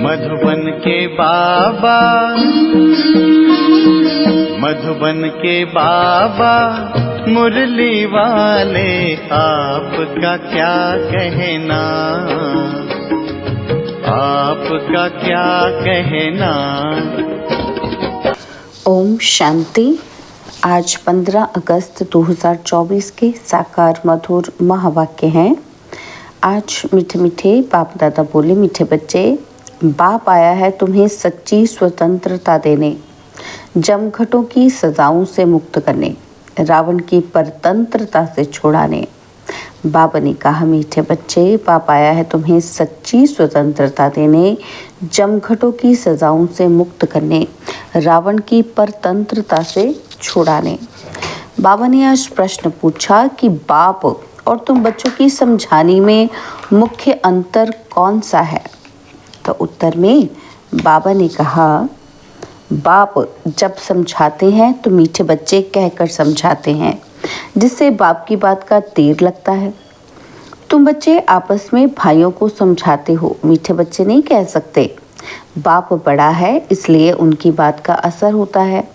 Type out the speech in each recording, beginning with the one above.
मधुबन के बाबा, मधुबन के बाबा मुरली वाले, आपका क्या कहना, आपका क्या कहना। ओम शांति। आज 15 अगस्त 2024 के साकार मधुर महावाक्य हैं। आज मीठे मीठे बाप दादा बोले, मीठे बच्चे, बाप आया है तुम्हें सच्ची स्वतंत्रता देने, जमघटों की सजाओं से मुक्त करने, रावण की परतंत्रता से छुड़ाने। बाबा ने कहा, मीठे बच्चे, बाप आया है तुम्हें सच्ची स्वतंत्रता देने, जमघटों की सजाओं से मुक्त करने, रावण की परतंत्रता से छुड़ाने। बाबा ने आज प्रश्न पूछा कि बाप और तुम बच्चों की समझाने में मुख्य अंतर कौन सा है। तो उत्तर में बाबा ने कहा, बाप जब समझाते हैं तो मीठे बच्चे कहकर समझाते हैं, जिससे बाप की बात का तीर लगता है। तुम बच्चे आपस में भाइयों को समझाते हो, मीठे बच्चे नहीं कह सकते। बाप बड़ा है इसलिए उनकी बात का असर होता है।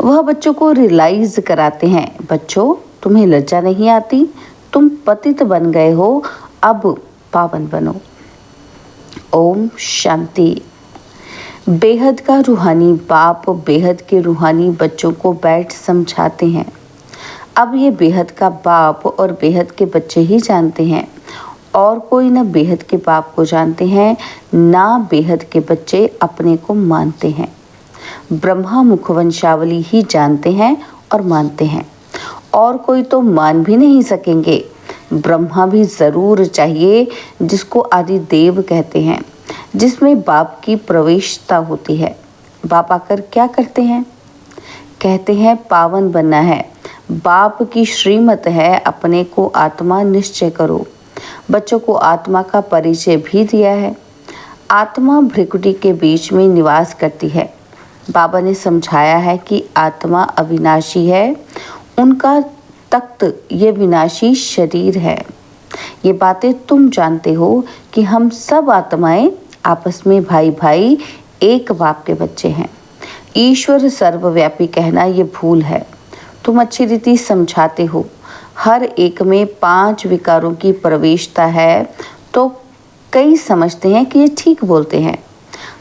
वह बच्चों को रियलाइज कराते हैं, बच्चों तुम्हें लज्जा नहीं आती, तुम पतित बन गए हो, अब पावन बनो। ओम शांति। बेहद का रूहानी बाप बेहद के रूहानी बच्चों को बैठ समझाते हैं। अब ये बेहद का बाप और बेहद के बच्चे ही जानते हैं, और कोई ना बेहद के बाप को जानते हैं, ना बेहद के बच्चे अपने को मानते हैं। ब्रह्मा मुखवंशावली ही जानते हैं और मानते हैं, और कोई तो मान भी नहीं सकेंगे। ब्रह्मा भी ज़रूर चाहिए, जिसको आदि देव कहते हैं, जिसमें बाप की प्रवेशता होती है। बाप आकर क्या करते हैं? कहते हैं पावन बनना है, बाप की श्रीमत है, अपने को आत्मा निश्चय करो। बच्चों को आत्मा का परिचय भी दिया है। आत्मा भ्रिकुटी के बीच में निवास करती है। बाबा ने समझाया है कि आत्मा अविनाशी है, उनका तख्त ये विनाशी शरीर है। ये बातें तुम जानते हो कि हम सब आत्माएं आपस में भाई भाई एक बाप के बच्चे हैं। ईश्वर सर्वव्यापी कहना ये भूल है। तुम अच्छी रीति समझाते हो, हर एक में 5 विकारों की प्रवेशता है, तो कई समझते हैं कि ये ठीक बोलते हैं।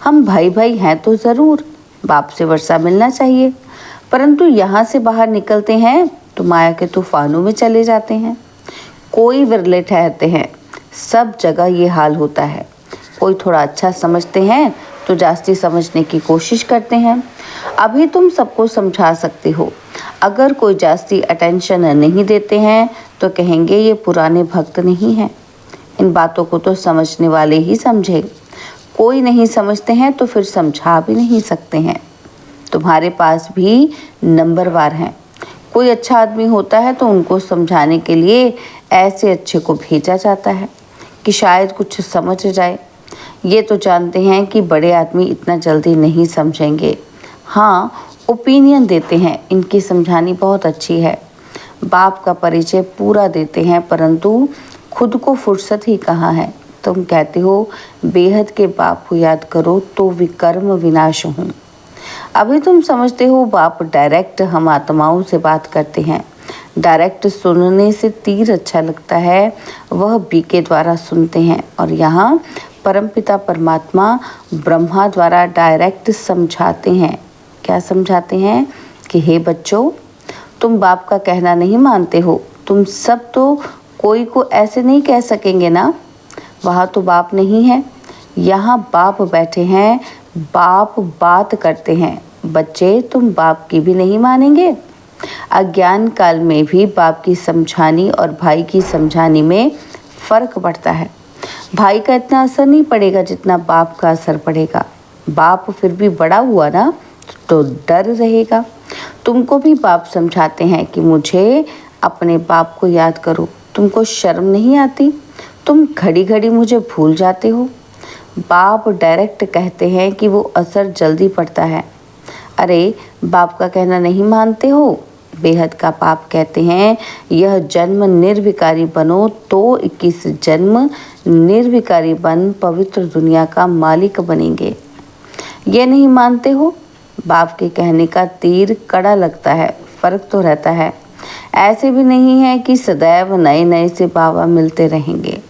हम भाई भाई हैं तो ज़रूर, बाप से वर्षा मिलना चाहिए, परंतु यहाँ से बाहर निकलते हैं तो माया के तूफानों में चले जाते हैं। कोई विरले ठहरते हैं, सब जगह ये हाल होता है। कोई थोड़ा अच्छा समझते हैं तो जास्ती समझने की कोशिश करते हैं। अभी तुम सबको समझा सकते हो, अगर कोई जास्ती अटेंशन नहीं देते हैं तो कहेंगे ये पुराने भक्त नहीं हैं। इन बातों को तो समझने वाले ही समझे, कोई नहीं समझते हैं तो फिर समझा भी नहीं सकते हैं। तुम्हारे पास भी नंबरवार हैं। कोई अच्छा आदमी होता है तो उनको समझाने के लिए ऐसे अच्छे को भेजा जाता है कि शायद कुछ समझ जाए। ये तो जानते हैं कि बड़े आदमी इतना जल्दी नहीं समझेंगे। हाँ, ओपिनियन देते हैं, इनकी समझानी बहुत अच्छी है। बाप का परिचय पूरा देते हैं, परंतु खुद को फुर्सत ही कहाँ है। तुम कहते हो बेहद के बाप को याद करो तो विकर्म विनाश हूँ। अभी तुम समझते हो बाप डायरेक्ट हम आत्माओं से बात करते हैं। डायरेक्ट सुनने से तीर अच्छा लगता है, वह बी के द्वारा सुनते हैं, और यहाँ परमपिता परमात्मा ब्रह्मा द्वारा डायरेक्ट समझाते हैं। क्या समझाते हैं कि हे बच्चों, तुम बाप का कहना नहीं मानते हो, तुम सब तो कोई को ऐसे नहीं कह सकेंगे ना। वहाँ तो बाप नहीं है, यहाँ बाप बैठे हैं, बाप बात करते हैं। बच्चे तुम बाप की भी नहीं मानेंगे। अज्ञान काल में भी बाप की समझानी और भाई की समझानी में फ़र्क पड़ता है। भाई का इतना असर नहीं पड़ेगा जितना बाप का असर पड़ेगा। बाप फिर भी बड़ा हुआ ना, तो डर रहेगा। तुमको भी बाप समझाते हैं कि मुझे अपने बाप को याद करो। तुमको शर्म नहीं आती? तुम घड़ी घड़ी मुझे भूल जाते हो। बाप डायरेक्ट कहते हैं कि वो असर जल्दी पड़ता है। अरे बाप का कहना नहीं मानते हो, बेहद का पाप कहते हैं, यह जन्म निर्विकारी बनो तो 21 जन्म निर्विकारी बन पवित्र दुनिया का मालिक बनेंगे। ये नहीं मानते हो? बाप के कहने का तीर कड़ा लगता है, फर्क तो रहता है। ऐसे भी नहीं है कि सदैव नए नए से बाबा मिलते रहेंगे।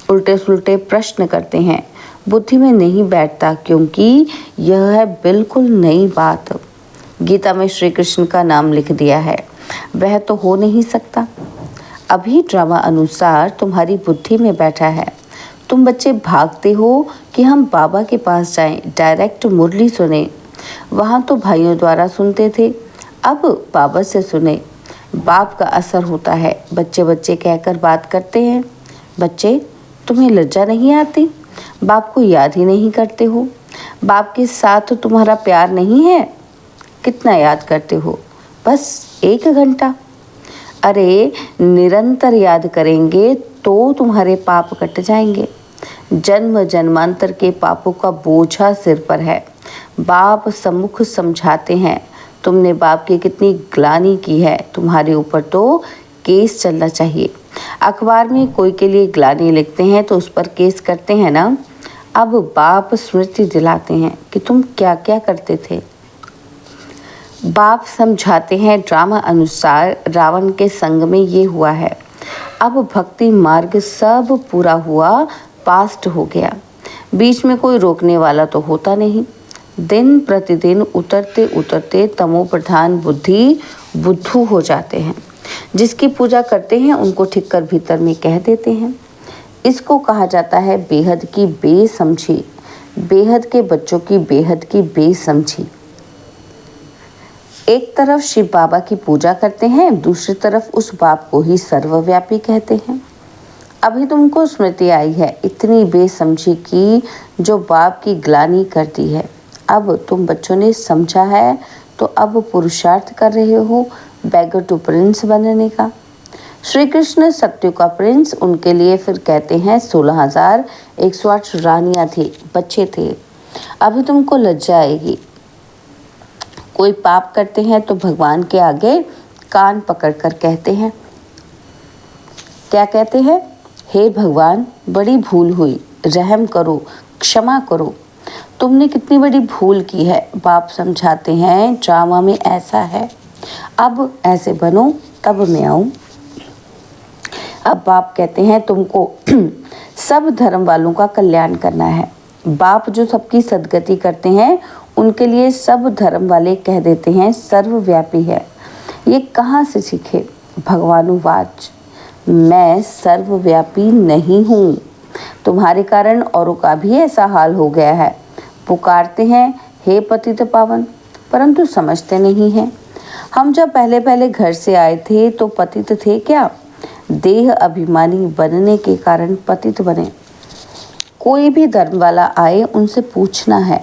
उल्टे सुलटे प्रश्न करते हैं, बुद्धि में नहीं बैठता, क्योंकि यह है बिल्कुल नई बात। गीता में श्री कृष्ण का नाम लिख दिया है, वह तो हो नहीं सकता। अभी ड्रामा अनुसार तुम्हारी बुद्धि में बैठा है। तुम बच्चे भागते हो कि हम बाबा के पास जाएं, डायरेक्ट मुरली सुने। वहाँ तो भाइयों द्वारा सुनते थे, अब बाबा से सुने। बाप का असर होता है। बच्चे बच्चे कहकर बात करते हैं। बच्चे, तुम्हें लज्जा नहीं आती? बाप को याद ही नहीं करते हो। बाप के साथ तुम्हारा प्यार नहीं है। कितना याद करते हो? बस 1 घंटा। अरे निरंतर याद करेंगे तो तुम्हारे पाप कट जाएंगे। जन्म जन्मांतर के पापों का बोझा सिर पर है। बाप सम्मुख समझाते हैं, तुमने बाप की कितनी ग्लानि की है, तुम्हारे ऊपर तो केस चलना चाहिए। अखबार में कोई के लिए ग्लानि लिखते हैं तो उस पर केस करते हैं ना। अब बाप स्मृति दिलाते हैं कि तुम क्या क्या करते थे। बाप समझाते हैं, ड्रामा अनुसार रावण के संग में ये हुआ है। अब भक्ति मार्ग सब पूरा हुआ, पास्ट हो गया। बीच में कोई रोकने वाला तो होता नहीं। दिन प्रतिदिन उतरते उतरते तमो प्रधान बुद्धि बुद्धू हो जाते हैं। जिसकी पूजा करते हैं उनको ठीक कर भीतर में कह देते हैं। इसको कहा जाता है बेहद की बेसमझी, बेहद के बच्चों की बेहद की बेसमझी। एक तरफ शिव बाबा की पूजा करते हैं, दूसरी तरफ उस बाप को ही सर्वव्यापी कहते हैं। अभी तुमको स्मृति आई है इतनी बेसमझी की जो बाप की ग्लानि करती है। अब तुम बच्चों ने समझा है तो अब पुरुषार्थ कर रहे हो बैगर टू प्रिंस बनने का। श्री कृष्ण सत्य का प्रिंस, उनके लिए फिर कहते हैं 16,108 रानियां थी, बच्चे थे। अभी तुमको लज्जा आएगी। कोई पाप करते हैं तो भगवान के आगे कान पकड़कर कहते हैं, क्या कहते हैं? हे भगवान, बड़ी भूल हुई, रहम करो, क्षमा करो। तुमने कितनी बड़ी भूल की है। बाप समझाते हैं ड्रामा में ऐसा है, अब ऐसे बनो तब मैं आऊँ। अब बाप कहते हैं तुमको सब धर्म वालों का कल्याण करना है। बाप जो सबकी सदगति करते हैं उनके लिए सब धर्म वाले कह देते हैं सर्वव्यापी है। ये कहाँ से सीखे? भगवानुवाच, मैं सर्वव्यापी नहीं हूँ। तुम्हारे कारण औरों का भी ऐसा हाल हो गया है। पुकारते हैं हे पतित पावन, परंतु समझते नहीं हैं। हम जब पहले पहले घर से आए थे तो पतित थे क्या? देह अभिमानी बनने के कारण पतित बने। कोई भी धर्म वाला आए उनसे पूछना है,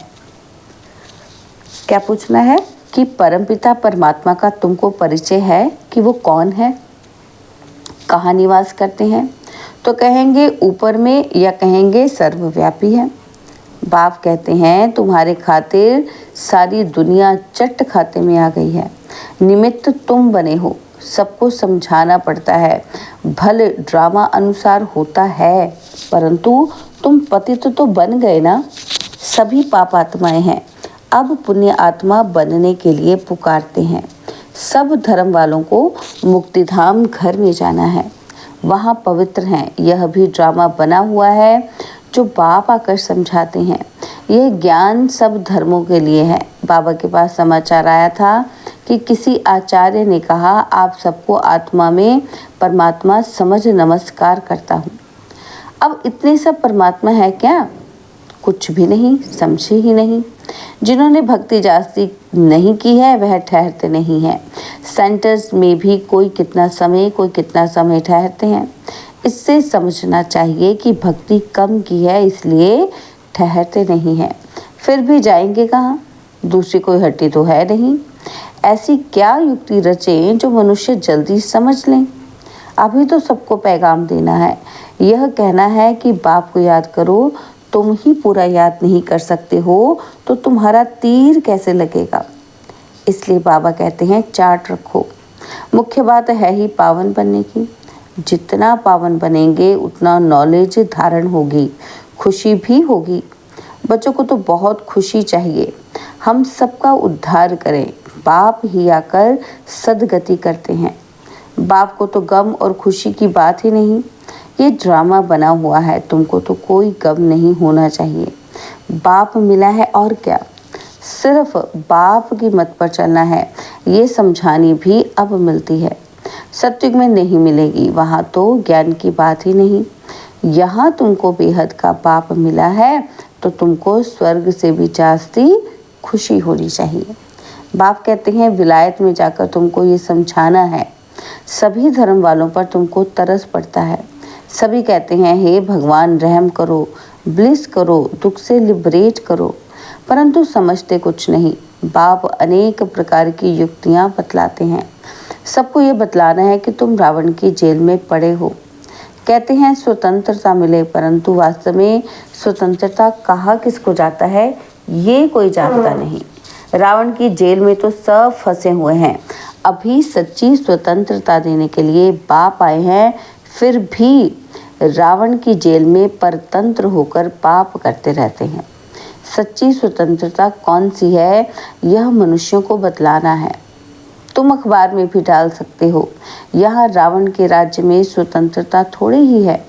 क्या पूछना है कि परमपिता परमात्मा का तुमको परिचय है कि वो कौन है, कहाँ निवास करते हैं? तो कहेंगे ऊपर में या कहेंगे सर्वव्यापी है। बाप कहते हैं तुम्हारे खातिर सारी दुनिया चट खाते में आ गई है। निमित्त तुम बने हो, सबको समझाना पड़ता है। भले ड्रामा अनुसार होता है, परंतु तुम पतित तो बन गए ना। सभी पाप आत्माएं हैं, अब पुण्य आत्मा बनने के लिए पुकारते हैं। सब धर्म वालों को मुक्तिधाम घर में जाना है, वहाँ पवित्र हैं। यह भी ड्रामा बना हुआ है जो बाप आकर समझाते हैं। यह ज्ञान सब धर्मों के लिए है। बाबा के पास समाचार आया था कि किसी आचार्य ने कहा आप सबको आत्मा में परमात्मा समझ नमस्कार करता हूँ। अब इतने सब परमात्मा है क्या? कुछ भी नहीं, समझे ही नहीं। जिन्होंने भक्ति जास्ती नहीं की है वह ठहरते नहीं हैं। सेंटर्स में भी कोई कितना समय ठहरते हैं। इससे समझना चाहिए कि भक्ति कम की है इसलिए ठहरते नहीं हैं। फिर भी जाएंगे कहाँ? दूसरी कोई हट्टी तो है नहीं। ऐसी क्या युक्ति रचें जो मनुष्य जल्दी समझ लें? अभी तो सबको पैगाम देना है। यह कहना है कि बाप को याद करो। तुम ही पूरा याद नहीं कर सकते हो तो तुम्हारा तीर कैसे लगेगा? इसलिए बाबा कहते हैं चार्ट रखो। मुख्य बात है ही पावन बनने की। जितना पावन बनेंगे उतना नॉलेज धारण होगी, खुशी भी होगी। बच्चों को तो बहुत खुशी चाहिए। हम सबका उद्धार करें। बाप ही आकर सदगति करते हैं। बाप को तो गम और खुशी की बात ही नहीं। ये ड्रामा बना हुआ है। तुमको तो कोई गम नहीं होना चाहिए। बाप मिला है और क्या, सिर्फ बाप की मत पर चलना है। ये समझानी भी अब मिलती है। सत्युग में नहीं मिलेगी, वहाँ तो ज्ञान की बात ही नहीं। यहाँ तुमको बेहद का बाप मिला है तो तुमको स्वर्ग से भी जास्ती खुशी होनी चाहिए। बाप कहते हैं विलायत में जाकर तुमको ये समझाना है। सभी धर्म वालों पर तुमको तरस पड़ता है। सभी कहते हैं हे भगवान रहम करो, ब्लिस करो, दुख से लिबरेट करो, परंतु समझते कुछ नहीं। बाप अनेक प्रकार की युक्तियाँ बतलाते हैं। सबको ये बतलाना है कि तुम रावण की जेल में पड़े हो। कहते हैं स्वतंत्रता मिले, परंतु वास्तव में स्वतंत्रता कहाँ किसको जाता है ये कोई जानता नहीं। रावण की जेल में तो सब फंसे हुए हैं। अभी सच्ची स्वतंत्रता देने के लिए बाप आए हैं, फिर भी रावण की जेल में परतंत्र होकर पाप करते रहते हैं। सच्ची स्वतंत्रता कौन सी है यह मनुष्यों को बतलाना है। तुम अखबार में भी डाल सकते हो। यहाँ रावण के राज्य में स्वतंत्रता थोड़ी ही है।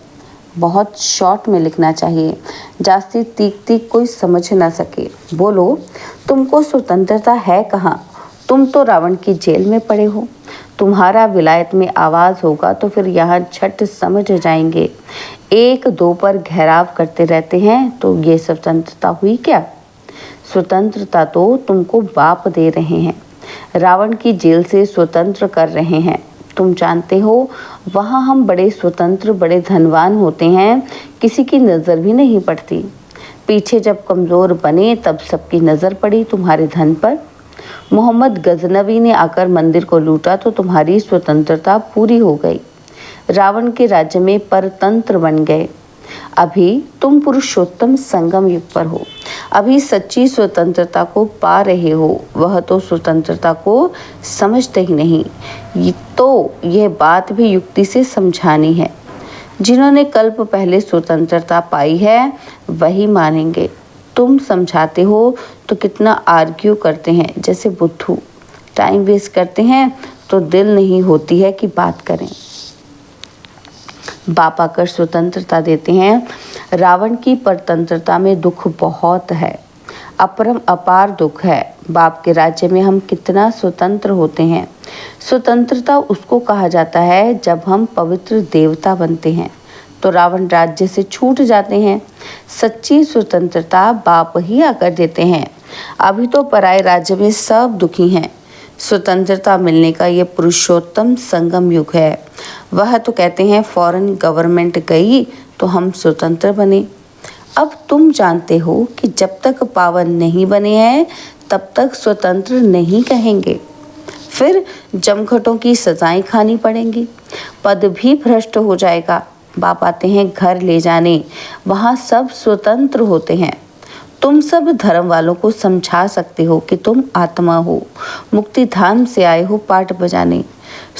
बहुत शॉर्ट में लिखना चाहिए, जास्ती तीक तीक कोई समझ ना सके। बोलो तुमको स्वतंत्रता है कहाँ? तुम तो रावण की जेल में पड़े हो। तुम्हारा विलायत में आवाज़ होगा तो फिर यहाँ झट समझ जाएंगे। एक दो पर घेराव करते रहते हैं तो ये स्वतंत्रता हुई क्या? स्वतंत्रता तो तुमको बाप दे रहे हैं। रावण की जेल से स्वतंत्र कर रहे हैं। तुम जानते हो वहाँ हम बड़े स्वतंत्र, बड़े धनवान होते हैं, किसी की नज़र भी नहीं पड़ती। पीछे जब कमज़ोर बने तब सबकी नज़र पड़ी तुम्हारे धन पर। मोहम्मद गजनवी ने आकर मंदिर को लूटा तो तुम्हारी स्वतंत्रता पूरी हो गई। रावण के राज्य में परतंत्र बन गए। अभी तुम पुरुषोत्तम संगम युग पर हो। अभी सच्ची स्वतंत्रता को पा रहे हो। वह तो स्वतंत्रता को समझते ही नहीं। यह बात भी युक्ति से समझानी है। जिन्होंने कल्प पहले स्वतंत्रता पाई है वही मानेंगे। तुम समझाते हो तो कितना आर्ग्यू करते हैं, जैसे बुद्धू। टाइम वेस्ट करते हैं तो दिल नहीं होती है कि बात करें। बाप आकर स्वतंत्रता देते हैं। रावण की परतंत्रता में दुख बहुत है, अपरम अपार दुख है। बाप के राज्य में हम कितना स्वतंत्र होते हैं। स्वतंत्रता उसको कहा जाता है जब हम पवित्र देवता बनते हैं तो रावण राज्य से छूट जाते हैं। सच्ची स्वतंत्रता बाप ही आकर देते हैं। अभी तो पराये राज्य में सब दुखी हैं। स्वतंत्रता मिलने का ये पुरुषोत्तम संगम युग है। वह तो कहते हैं फॉरेन गवर्नमेंट गई तो हम स्वतंत्र बने। अब तुम जानते हो कि जब तक पावन नहीं बने हैं तब तक स्वतंत्र नहीं कहेंगे। फिर जमघटों की सजाएं खानी पड़ेंगी, पद भी भ्रष्ट हो जाएगा। बाप आते हैं घर ले जाने, वहाँ सब स्वतंत्र होते हैं। तुम सब धर्म वालों को समझा सकते हो कि तुम आत्मा हो, मुक्ति धाम से आए हो पाठ बजाने।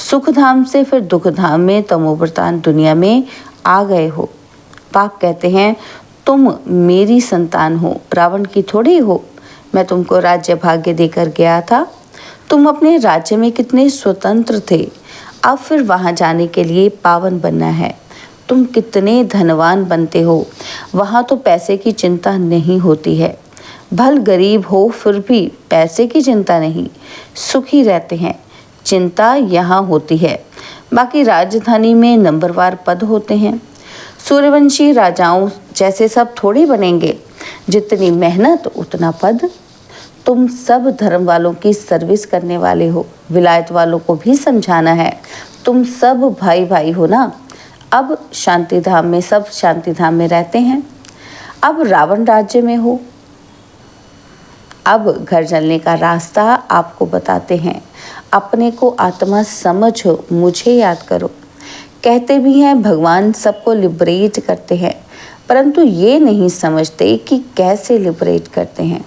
सुख धाम से फिर दुख धाम में तमोप्रधान दुनिया में आ गए हो। बाप कहते हैं तुम मेरी संतान हो, रावण की थोड़ी हो। मैं तुमको राज्य भाग्य देकर गया था। तुम अपने राज्य में कितने स्वतंत्र थे। अब फिर वहाँ जाने के लिए पावन बनना है। तुम कितने धनवान बनते हो। वहाँ तो पैसे की चिंता नहीं होती है। भल गरीब हो फिर भी पैसे की चिंता नहीं, सुखी रहते हैं। चिंता यहाँ होती है। बाकी राजधानी में नंबरवार पद होते हैं। सूर्यवंशी राजाओं जैसे सब थोड़ी बनेंगे। जितनी मेहनत उतना पद। तुम सब धर्म वालों की सर्विस करने वाले हो। विलायत वालों को भी समझाना है। तुम सब भाई भाई हो ना। अब शांति धाम में सब शांति धाम में रहते हैं। अब रावण राज्य में हो। अब घर जलने का रास्ता आपको बताते हैं। अपने को आत्मा समझो, मुझे याद करो। कहते भी हैं भगवान सबको लिबरेट करते हैं, परंतु ये नहीं समझते कि कैसे लिबरेट करते हैं।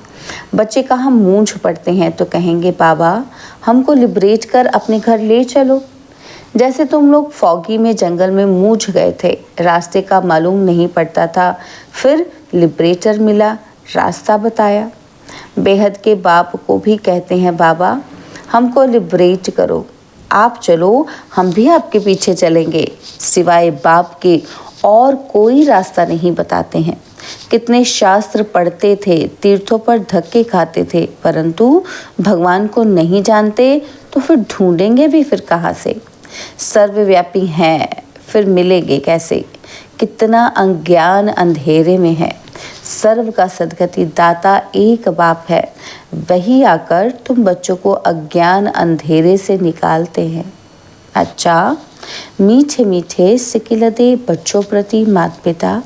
बच्चे कहाँ मूंझ पड़ते हैं तो कहेंगे बाबा हमको लिबरेट कर अपने घर ले चलो। जैसे तुम लोग फॉगी में जंगल में मूझ गए थे, रास्ते का मालूम नहीं पड़ता था, फिर लिबरेटर मिला, रास्ता बताया। बेहद के बाप को भी कहते हैं बाबा हमको लिबरेट करो, आप चलो हम भी आपके पीछे चलेंगे। सिवाय बाप के और कोई रास्ता नहीं बताते हैं। कितने शास्त्र पढ़ते थे, तीर्थों पर धक्के खाते थे, परंतु भगवान को नहीं जानते तो फिर ढूंढेंगे भी फिर कहाँ से। सर्वव्यापी हैं फिर मिलेंगे कैसे। कितना अज्ञान अंधेरे में है। सर्व का सद्गति दाता एक बाप है, वही आकर तुम बच्चों को अज्ञान अंधेरे से निकालते हैं। अच्छा, मीठे मीठे सिकिलदे बच्चों प्रति माता पिता,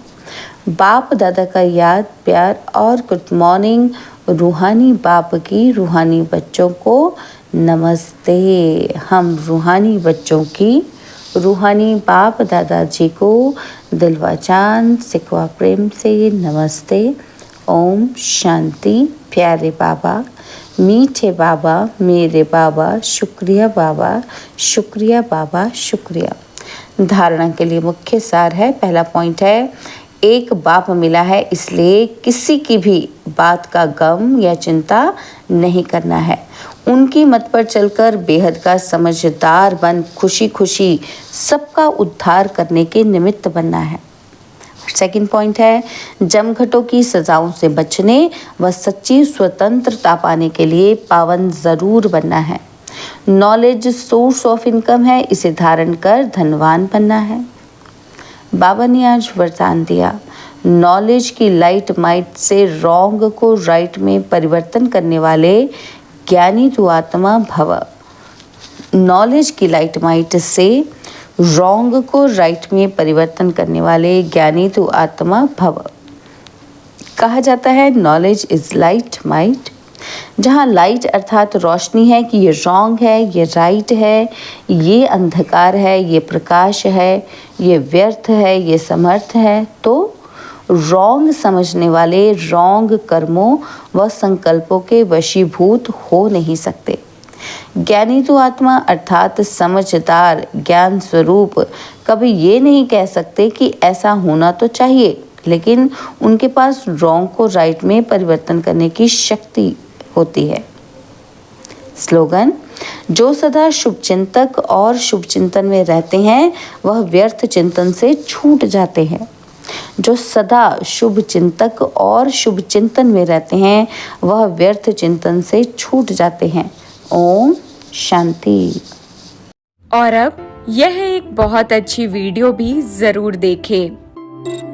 बाप दादा का याद प्यार और गुड मॉर्निंग रूहानी बाप की रूहानी बच्चों को नमस्ते। हम रूहानी बच्चों की रूहानी बाप दादाजी को दिलवा चांद सिकवा प्रेम से नमस्ते। ओम शांति। प्यारे बाबा, मीठे बाबा, मेरे बाबा, शुक्रिया बाबा, शुक्रिया बाबा, शुक्रिया। धारणा के लिए मुख्य सार है, पहला पॉइंट है एक बाप मिला है इसलिए किसी की भी बात का गम या चिंता नहीं करना है। उनकी मत पर चलकर बेहद का समझदार बन खुशी खुशी सबका उद्धार करने के निमित्त बनना है। सेकंड पॉइंट है जमघटों की सजाओं से बचने व सच्ची स्वतंत्रता पाने के लिए पावन जरूर बनना है। नॉलेज सोर्स ऑफ इनकम है, इसे धारण कर धनवान बनना है। बाबा ने आज वरदान दिया, नॉलेज की लाइट माइट से रॉन्ग को राइट में परिवर्तन करने वाले ज्ञानी तू आत्मा भव। नॉलेज की लाइट माइट से रॉन्ग को राइट में परिवर्तन करने वाले ज्ञानी तू आत्मा भव। कहा जाता है नॉलेज इज लाइट माइट। जहाँ लाइट अर्थात रोशनी है कि ये रॉन्ग है, ये राइट है, ये अंधकार है, ये प्रकाश है, ये व्यर्थ है, ये समर्थ है, तो रॉन्ग समझने वाले रॉन्ग कर्मों व संकल्पों के वशीभूत हो नहीं सकते। ज्ञानी तो आत्मा अर्थात समझदार ज्ञान स्वरूप कभी ये नहीं कह सकते कि ऐसा होना तो चाहिए, लेकिन उनके पास रॉन्ग को राइट में परिवर्तन करने की शक्ति होती है। स्लोगन, जो सदा शुभ चिंतक और शुभ चिंतन में रहते हैं वह व्यर्थ चिंतन से छूट जाते हैं। जो सदा शुभ चिंतक और शुभ चिंतन में रहते हैं वह व्यर्थ चिंतन से छूट जाते हैं। ओम शांति। और अब यह एक बहुत अच्छी वीडियो भी जरूर देखें।